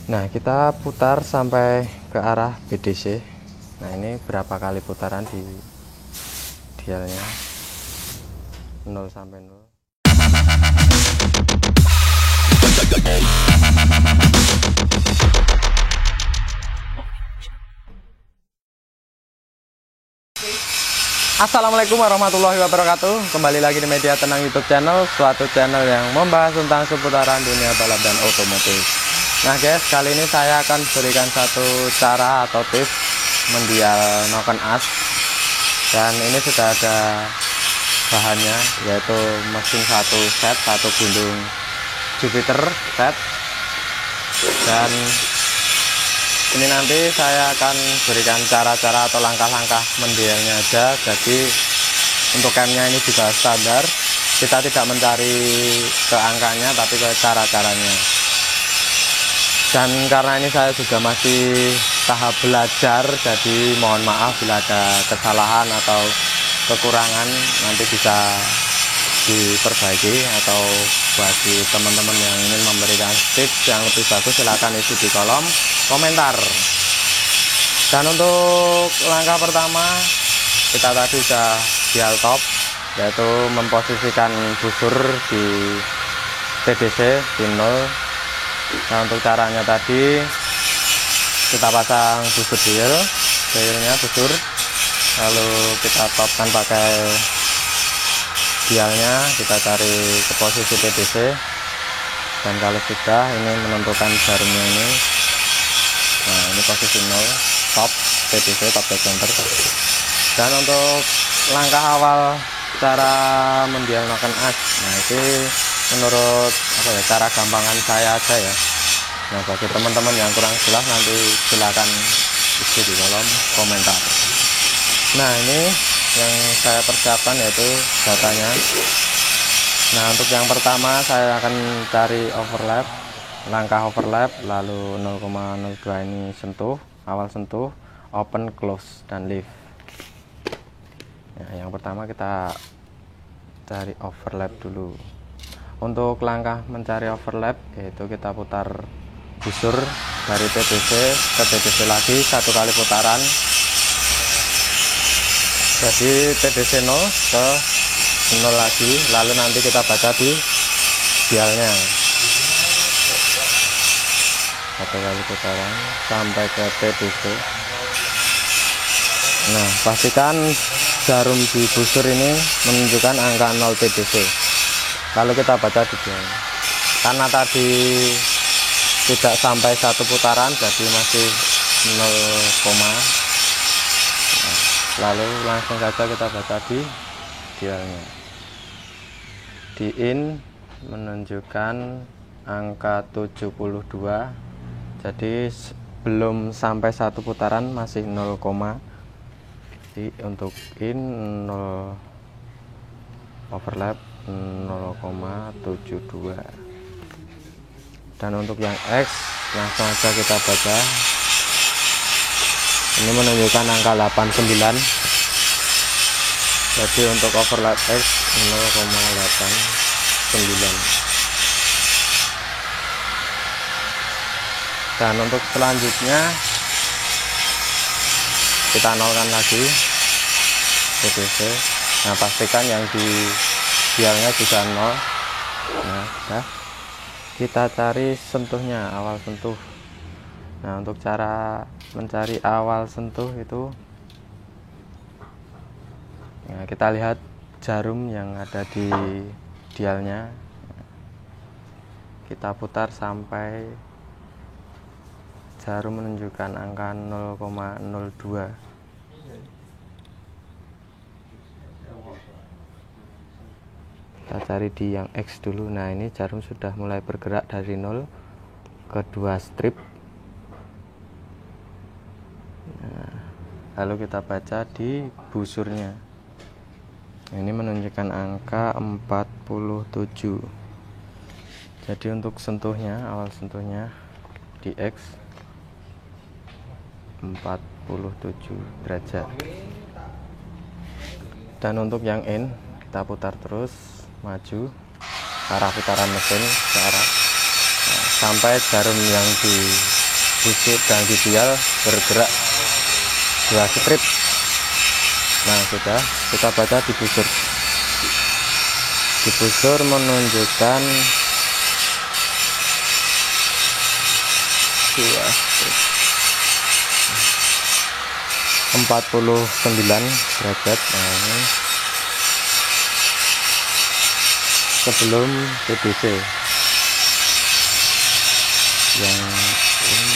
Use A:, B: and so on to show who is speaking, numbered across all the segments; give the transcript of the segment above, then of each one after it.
A: Nah, kita putar sampai ke arah BDC. Nah, ini berapa kali putaran di dialnya, 0 sampai 0. Assalamualaikum warahmatullahi wabarakatuh. Kembali lagi di Media Tenang YouTube channel, suatu channel yang membahas tentang seputaran dunia balap dan otomotif. Nah guys, kali ini saya akan berikan satu cara atau tips mendial noken as. Dan ini sudah ada bahannya, yaitu mesin satu set, satu gundung Jupiter set. Dan ini nanti saya akan berikan cara-cara atau langkah-langkah mendialnya aja. Jadi untuk camnya ini juga standar, kita tidak mencari ke angkanya tapi ke cara-caranya. Dan karena ini saya juga masih tahap belajar, jadi mohon maaf bila ada kesalahan atau kekurangan, nanti bisa diperbaiki. Atau bagi teman-teman yang ingin memberikan tips yang lebih bagus, silahkan isi di kolom komentar. Dan untuk langkah pertama, kita tadi sudah dial top, yaitu memposisikan busur di TDC di 0. Nah, untuk caranya tadi kita pasang busur dialnya busur, lalu kita topkan pakai dialnya, kita cari ke posisi TDC. Dan kalau sudah, ini menentukan jarumnya ini. Nah, ini posisi 0, top TDC, top dead center. Dan untuk langkah awal cara mendial noken as, nah itu menurut cara gampangan saya aja ya. Nah, bagi teman-teman yang kurang jelas, nanti silakan isi di kolom komentar. Nah, ini yang saya persiapkan yaitu datanya. Nah, untuk yang pertama saya akan cari overlap, langkah overlap, lalu 0,02 ini sentuh, awal sentuh, open, close, dan lift. Nah, yang pertama kita cari overlap dulu. Untuk langkah mencari overlap, yaitu kita putar busur dari TDC ke TDC lagi, satu kali putaran. Jadi TDC 0 ke 0 lagi, lalu nanti kita baca di dialnya, satu kali putaran sampai ke TDC. Nah, pastikan jarum di busur ini menunjukkan angka 0 TDC, lalu kita baca di dial. Karena tadi tidak sampai satu putaran, jadi masih 0, lalu langsung saja kita baca di dialnya. Di in menunjukkan angka 72, jadi belum sampai satu putaran, masih 0, jadi untuk in 0, overlap 0,72. Dan untuk yang X langsung saja kita baca, ini menunjukkan angka 89, jadi untuk overlap X 0,89. Dan untuk selanjutnya kita nolkan lagi TDC. Nah, pastikan yang di dialnya juga 0. Nah, kita cari sentuhnya, awal sentuh. Nah, untuk cara mencari awal sentuh itu, nah, kita lihat jarum yang ada di dialnya, kita putar sampai jarum menunjukkan angka 0,02. Kita cari di yang X dulu. Nah, ini jarum sudah mulai bergerak dari 0 ke 2 strip. Nah, lalu kita baca di busurnya, ini menunjukkan angka 47. Jadi untuk sentuhnya, awal sentuhnya di X 47 derajat. Dan untuk yang in, kita putar terus maju arah putaran mesin ke arah sampai jarum yang dibusur dan didial bergerak 2 strip. Nah sudah, kita baca di busur. Di busur menunjukkan 49 derajat. Nah, ini sebelum TBC yang ini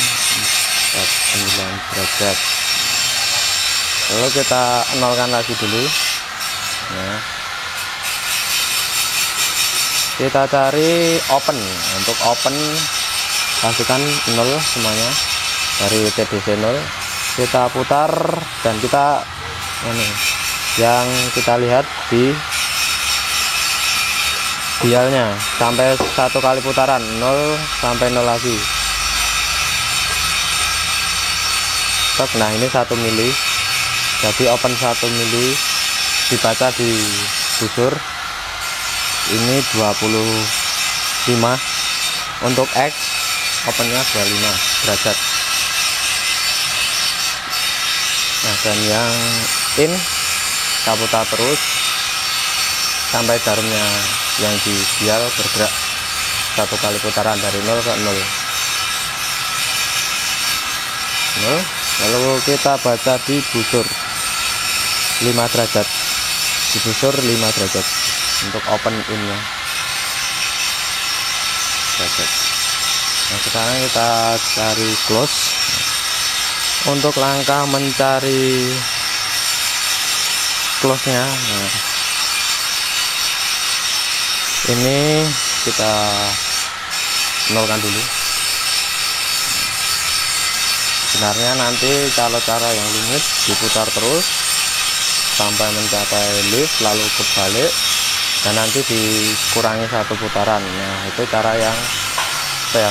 A: 49 derajat. Lalu kita nolkan lagi dulu. Nah, kita cari open. Untuk open pastikan 0 semuanya dari TDC 0. Kita putar dan kita yang kita lihat di dialnya sampai 1 kali putaran 0 sampai 0 lagi. Nah ini 1 mili, jadi open 1 mili dibaca di busur ini 25. Untuk X opennya 25 derajat. Nah dan yang in kita putar terus sampai jarumnya yang di dial bergerak 1 kali putaran dari 0 ke 0. Lalu kita baca di busur 5 derajat. Di busur 5 derajat untuk open innya derajat. Nah sekarang kita cari close. Untuk langkah mencari close nya, nah, ini kita nolkan dulu. Sebenarnya nanti kalau cara yang rumit diputar terus sampai mencapai lift lalu kebalik dan nanti dikurangi 1 putaran. Nah itu cara yang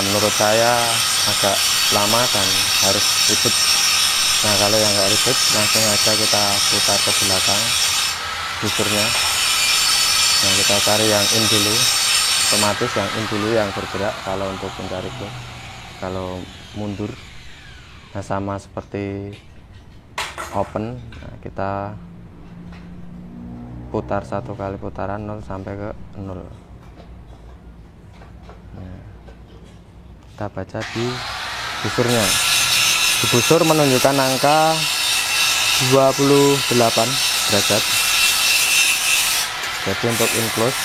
A: menurut saya agak lama dan harus ribet. Nah kalau yang nggak ribet langsung aja kita putar ke belakang busurnya. Nah kita cari yang in dulu, otomatis yang in dulu yang bergerak kalau untuk mencari close. Kalau mundur, nah sama seperti open. Nah, kita putar 1 kali putaran 0 sampai ke 0. Nah, kita baca di busurnya. Di busur menunjukkan angka 28 derajat. Jadi untuk in close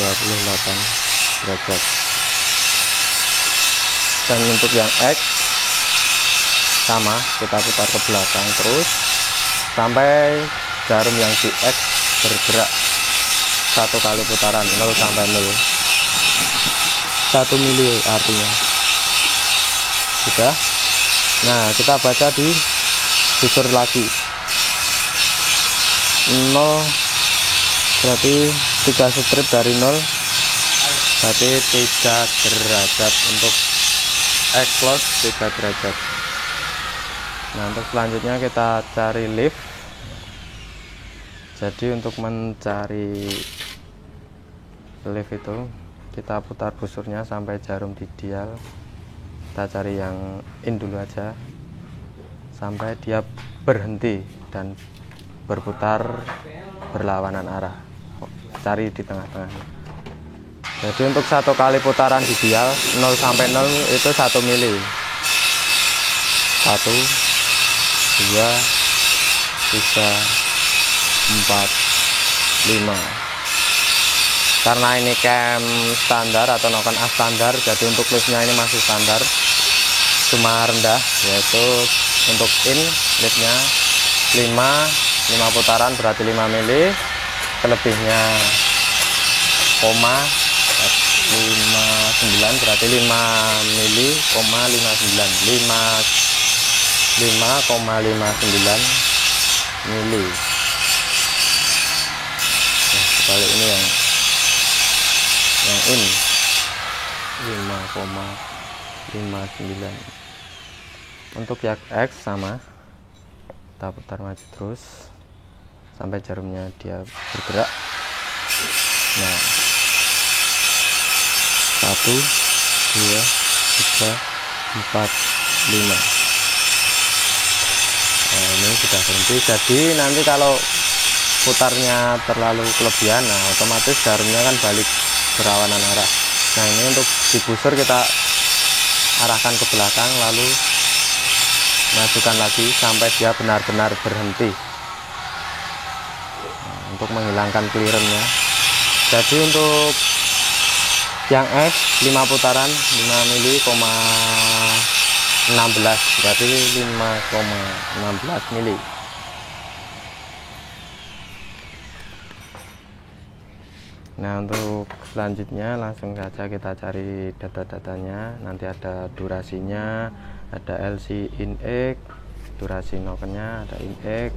A: 28 derajat. Dan untuk yang X sama, kita putar ke belakang terus sampai jarum yang di X bergerak 1 kali putaran 0 sampai 0. 1 mili artinya. Sudah. Nah kita baca di busur lagi 0 berarti 3 strip dari 0 berarti 3 derajat. Untuk X close 3 derajat. Nah untuk selanjutnya kita cari lift. Jadi untuk mencari lift itu kita putar busurnya sampai jarum di dial. Kita cari yang in dulu aja sampai dia berhenti dan berputar berlawanan arah. Cari di tengah-tengah. Jadi untuk 1 kali putaran di dial 0 sampai 0 itu 1 mili. 1 2 3 4 5. Karena ini cam standar atau noken A standar, jadi untuk liftnya ini masih standar, cuma rendah, yaitu untuk in liftnya 5 putaran berarti 5 mili, selebihnya koma 59 berarti 5 mili, 5,59 mili. Nah, sebalik ini yang in 5,59. Untuk yang X sama, kita putar maju terus sampai jarumnya dia bergerak. Nah 1 2, 3, 4, 5. Nah, ini sudah berhenti. Jadi nanti kalau putarnya terlalu kelebihan, nah otomatis jarumnya kan balik berlawanan arah. Nah ini untuk dibusur kita arahkan ke belakang, lalu masukkan lagi sampai dia benar-benar berhenti. Nah, untuk menghilangkan clearance-nya. Jadi untuk yang X 5 putaran 5 mili, 16, berarti 5,16 mili. Nah untuk selanjutnya langsung saja kita cari data-datanya. Nanti ada durasinya, ada LC in X, durasi nokennya, ada in X,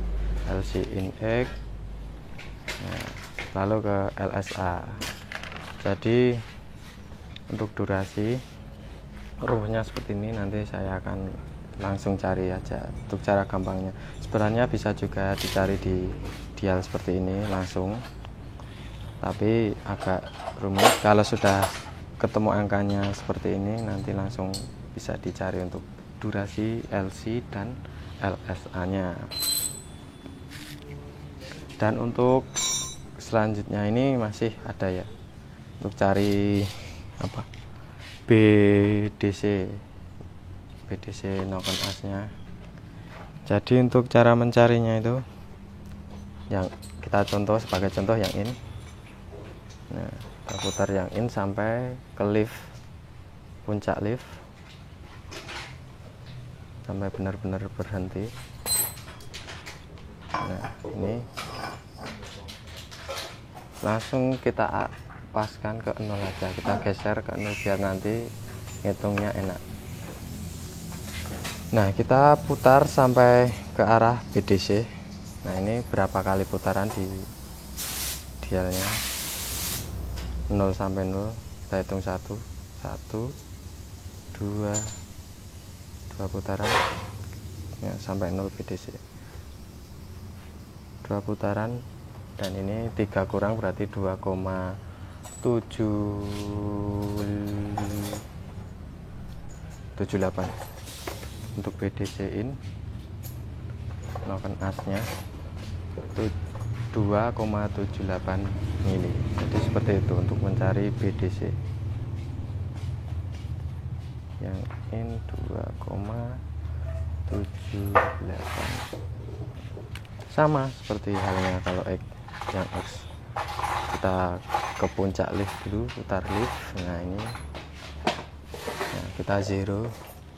A: LC in X, nah, lalu ke LSA. Jadi untuk durasi ruhnya seperti ini, nanti saya akan langsung cari aja. Untuk cara gampangnya sebenarnya bisa juga dicari di dial seperti ini langsung, tapi agak rumit. Kalau sudah ketemu angkanya seperti ini, nanti langsung bisa dicari untuk durasi LC dan LSA nya. Dan untuk selanjutnya ini masih ada ya, untuk cari apa, BDC noken asnya. Jadi untuk cara mencarinya itu, yang kita contoh sebagai contoh yang ini. Nah, kita putar yang in sampai ke lift, puncak lift, sampai benar-benar berhenti. Nah ini langsung kita paskan ke 0 aja, kita geser ke 0 biar nanti ngitungnya enak. Nah kita putar sampai ke arah BDC. Nah ini berapa kali putaran di dialnya, 0 sampai 0, kita hitung 1, 2 putaran ya, sampai 0 BDC 2 putaran, dan ini 3 kurang berarti 2,78 untuk BDC in noken asnya 2,78 mili. Jadi seperti itu untuk mencari BDC. Yang in 2,78, sama seperti halnya kalau X. Yang X kita ke puncak lift dulu, putar lift. Nah ini, nah, kita zero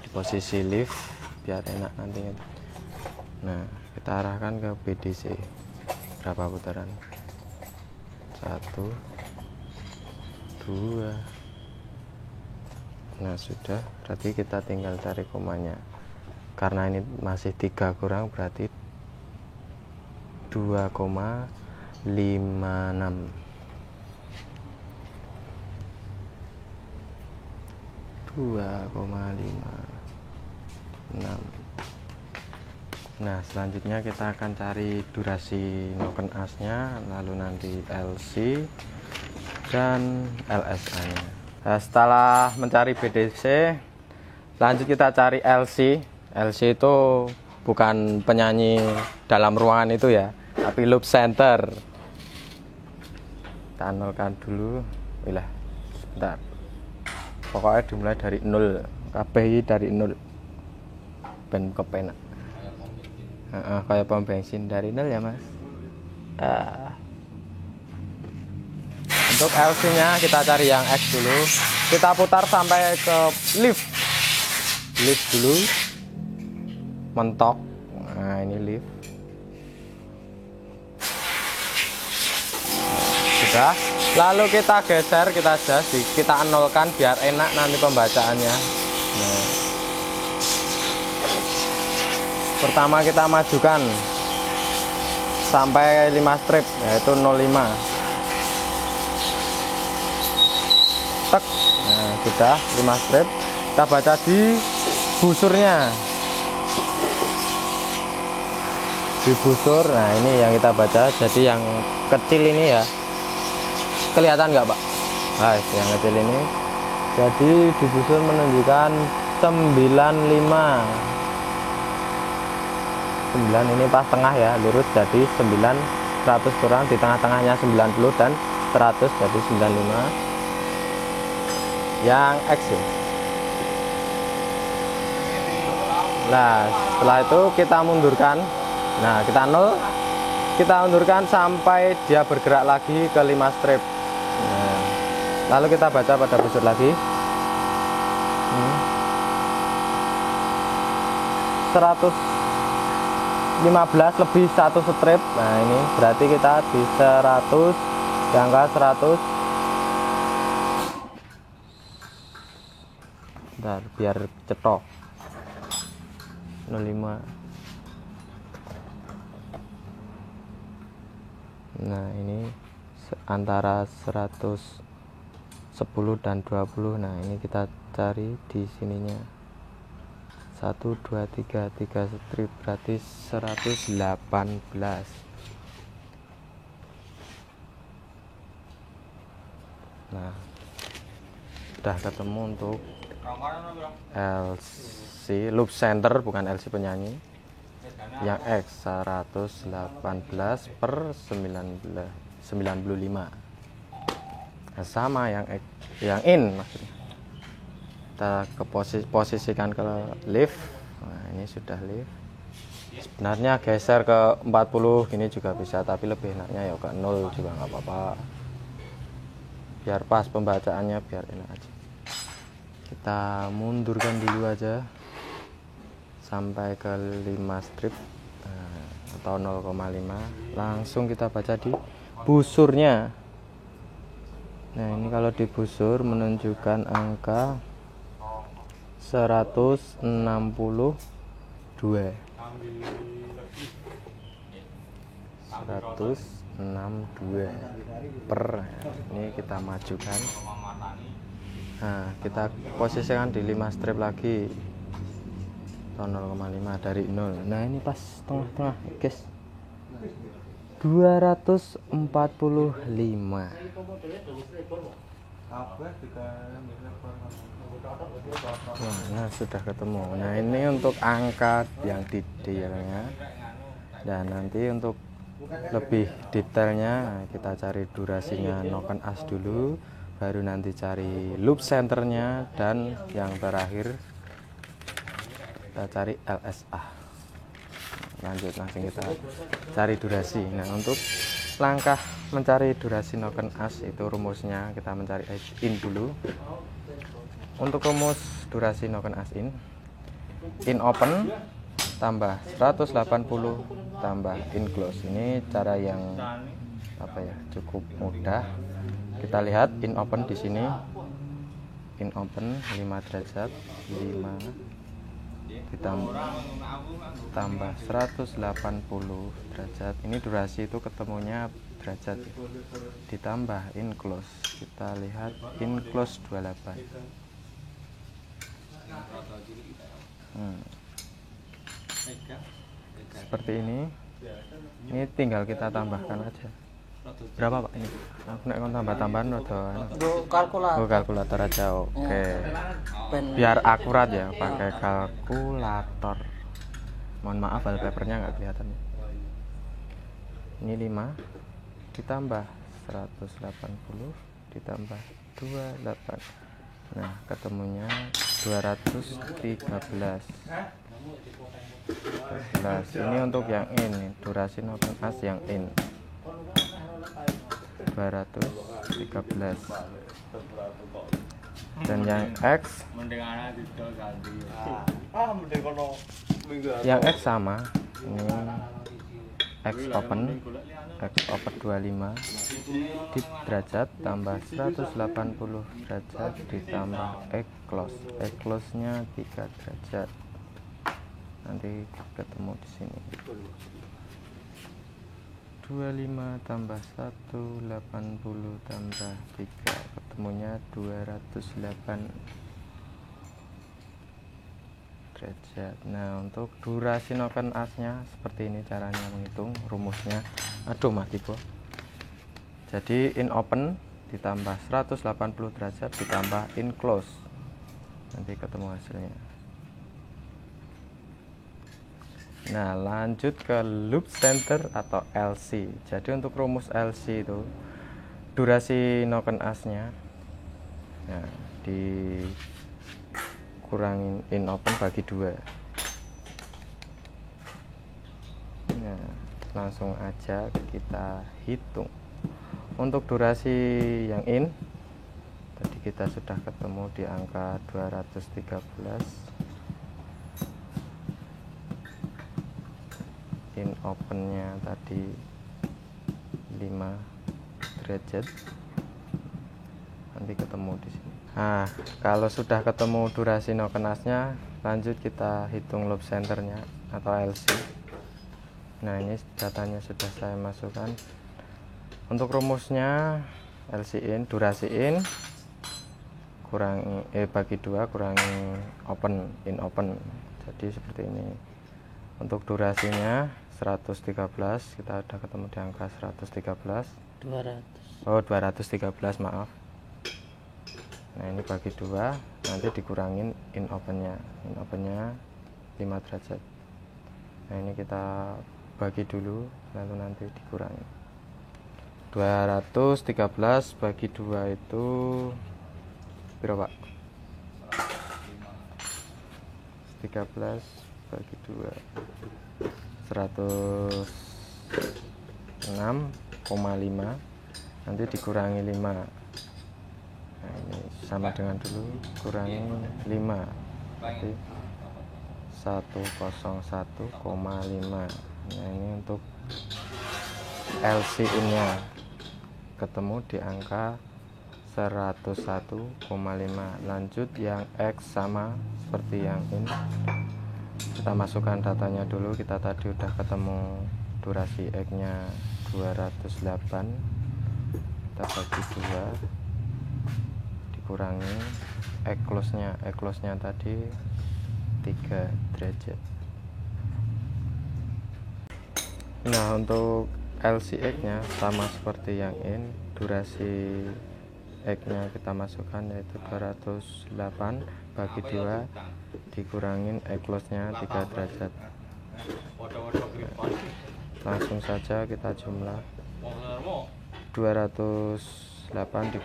A: di posisi lift biar enak nantinya. Nah kita arahkan ke BDC, berapa putaran, 1, 2. Nah sudah, berarti kita tinggal cari komanya. Karena ini masih 3 kurang, berarti 2,56. Nah selanjutnya kita akan cari durasi noken asnya, lalu nanti LC dan LSA nya. Nah, setelah mencari BDC, lanjut kita cari LC. LC itu bukan penyanyi dalam ruangan itu ya, tapi loop center. Kita nolkan dulu, wilah sebentar, pokoknya dimulai dari 0, KPI dari 0, ben kepenak. Kayak pom bensin dari 0 ya mas. Untuk LC nya kita cari yang X dulu, kita putar sampai ke lift dulu, mentok. Nah ini lift sudah, lalu kita geser, kita adjust, kita nolkan biar enak nanti pembacaannya. Nah, pertama kita majukan sampai 5 strip, yaitu 05. Tek. Nah sudah 5 strip, kita baca di busurnya, di busur. Nah ini yang kita baca, jadi yang kecil ini ya, kelihatan nggak pak? Nah yang kecil ini Jadi di busur menunjukkan 95. 9 ini pas tengah ya, lurus jadi 9, 100 kurang di tengah-tengahnya 90 dan 100 jadi 95 yang X ya. Nah setelah itu kita mundurkan, nah kita 0, kita undurkan sampai dia bergerak lagi ke 5 strip. Nah, lalu kita baca pada busur lagi 115 lebih 1 strip. Nah ini berarti kita di 100, di angka 100. Bentar, biar cetok 05. Nah ini antara 110 dan 20. Nah ini kita cari di sininya 1 2 3 strip berarti 118. Nah sudah ketemu untuk LC loop center, bukan LC penyanyi, yang X 118 per 95. Nah, sama yang X, yang in maksudnya. Kita ke posisikan ke lift. Nah ini sudah lift. Sebenarnya geser ke 40 gini juga bisa, tapi lebih enaknya ya ke 0 juga nggak apa-apa, biar pas pembacaannya, biar enak aja. Kita mundurkan dulu aja sampai ke 5 strip, atau 0,5. Langsung kita baca di busurnya. Nah ini kalau di busur menunjukkan angka 162 per, ini kita majukan. Nah kita posisikan di 5 strip lagi atau 0,5 dari 0. Nah ini pas tengah-tengah guys, 245. Nah sudah ketemu. Nah ini untuk angka yang detailnya, dan nanti untuk lebih detailnya kita cari durasinya noken as dulu, baru nanti cari loop centernya, dan yang terakhir kita cari LSA. Lanjut, langsung kita cari durasi. Nah untuk langkah mencari durasi noken as itu rumusnya kita mencari in dulu. Untuk rumus durasi noken as in open tambah 180 tambah in close. Ini cara yang apa ya, cukup mudah. Kita lihat in open di sini, in open 5 derajat, 5 ditambah 180 derajat. Ini durasi itu ketemunya derajat, ditambah in close. Kita lihat in close 28. Seperti ini tinggal kita tambahkan aja. Berapa Pak ini? Aku nek tambah-tambahan atau kalkulator aja. Oke. Biar akurat ya, pakai kalkulator. Mohon maaf wallpapernya nggak kelihatan. Ini 5 ditambah 180 ditambah 28. Nah ketemunya 213. Ini untuk yang in, durasi noken as yang in 213, dan yang X sama, ini X open 25 di derajat tambah 180 derajat ditambah X close nya 3 derajat. Nanti ketemu di sini 25 tambah 180 tambah 3, ketemunya 208 derajat. Nah untuk durasi noken asnya seperti ini caranya menghitung rumusnya. Aduh mati kok. Jadi in open ditambah 180 derajat ditambah in close, nanti ketemu hasilnya. Nah, lanjut ke loop center atau LC. Jadi untuk rumus LC itu durasi noken asnya, nah, dikurangin in open bagi 2. Nah, langsung aja kita hitung. Untuk durasi yang in tadi kita sudah ketemu di angka 213, in opennya tadi 5 derajat, nanti ketemu di sini. Nah, kalau sudah ketemu durasi noken asnya, lanjut kita hitung loop centernya atau LC. Nah, ini datanya sudah saya masukkan. Untuk rumusnya LC in, durasi in bagi 2 kurangi open, in open. Jadi seperti ini. Untuk durasinya 113, kita udah ketemu di angka 113. 213, maaf. Nah, ini bagi 2, nanti dikurangin in opennya. In opennya 5 derajat. Nah, ini kita bagi dulu, lalu nanti dikurangi. 213 bagi 2 itu berapa, Pak? 13 bagi 2 106,5, nanti dikurangi 5. Nah, ini sama dengan dulu, kurangi 5, berarti 101,5. Nah, ini untuk LC in nya ketemu di angka 101,5. Lanjut yang X sama seperti yang in, kita masukkan datanya dulu. Kita tadi udah ketemu durasi X nya 208, kita bagi 2 dikurangi X close nya tadi 3 derajat. Nah, untuk LCX nya sama seperti yang in, durasi X nya kita masukkan yaitu 208 bagi 2 dikurangin X close nya 3 derajat. Langsung saja kita jumlah 208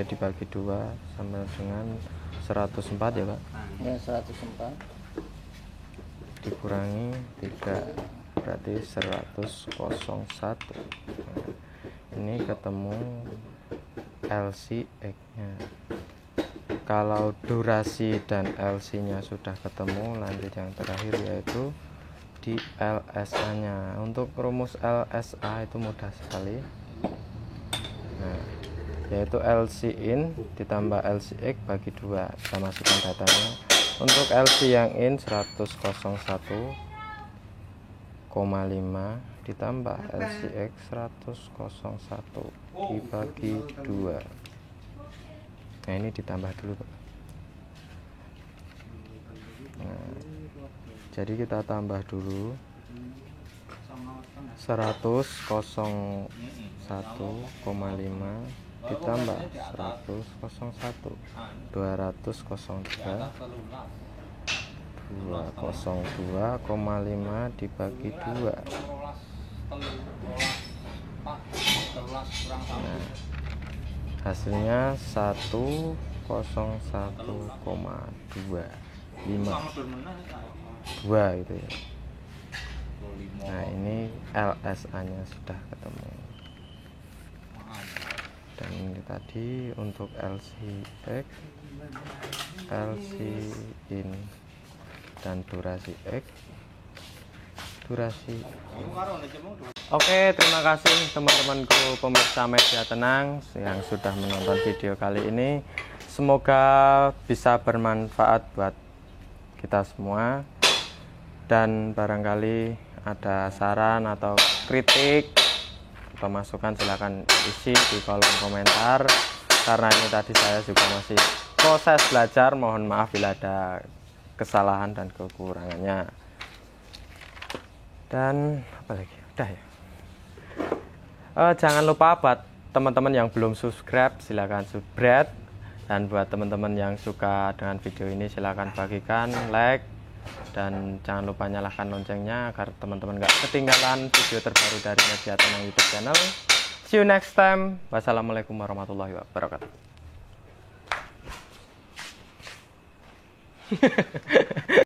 A: dibagi 2 sama dengan 104 ya, Pak?
B: Ya, 104
A: dikurangi 3, berarti 100,01. Ini ketemu LCX nya. Kalau durasi dan LC nya sudah ketemu, lanjut yang terakhir yaitu di LSA nya. Untuk rumus LSA itu mudah sekali. Nah, yaitu LC in ditambah LCX bagi 2. Kita masukkan datanya. Untuk LC yang in 100,5 ditambah LCX 100,01 dibagi 2. Nah, ini ditambah dulu, Pak. Nah, jadi kita tambah dulu 100,01,5 ditambah 100,01 202,5 dibagi 2. Nah, hasilnya 101,25 gitu ya. Nah, ini LSA nya sudah ketemu. Dan ini tadi untuk LCX, LC in dan durasi X, durasi in. Oke, terima kasih teman-temanku pemirsa Media Tenang yang sudah menonton video kali ini. Semoga bisa bermanfaat buat kita semua. Dan barangkali ada saran atau kritik atau masukan, silahkan isi di kolom komentar. Karena ini tadi saya juga masih proses belajar, mohon maaf bila ada kesalahan dan kekurangannya. Dan apa lagi? Udah ya. Jangan lupa buat teman-teman yang belum subscribe silahkan subscribe, dan buat teman-teman yang suka dengan video ini silahkan bagikan, like, dan jangan lupa nyalakan loncengnya agar teman-teman gak ketinggalan video terbaru dari Media Tenang YouTube channel. See you next time. Wassalamualaikum warahmatullahi wabarakatuh.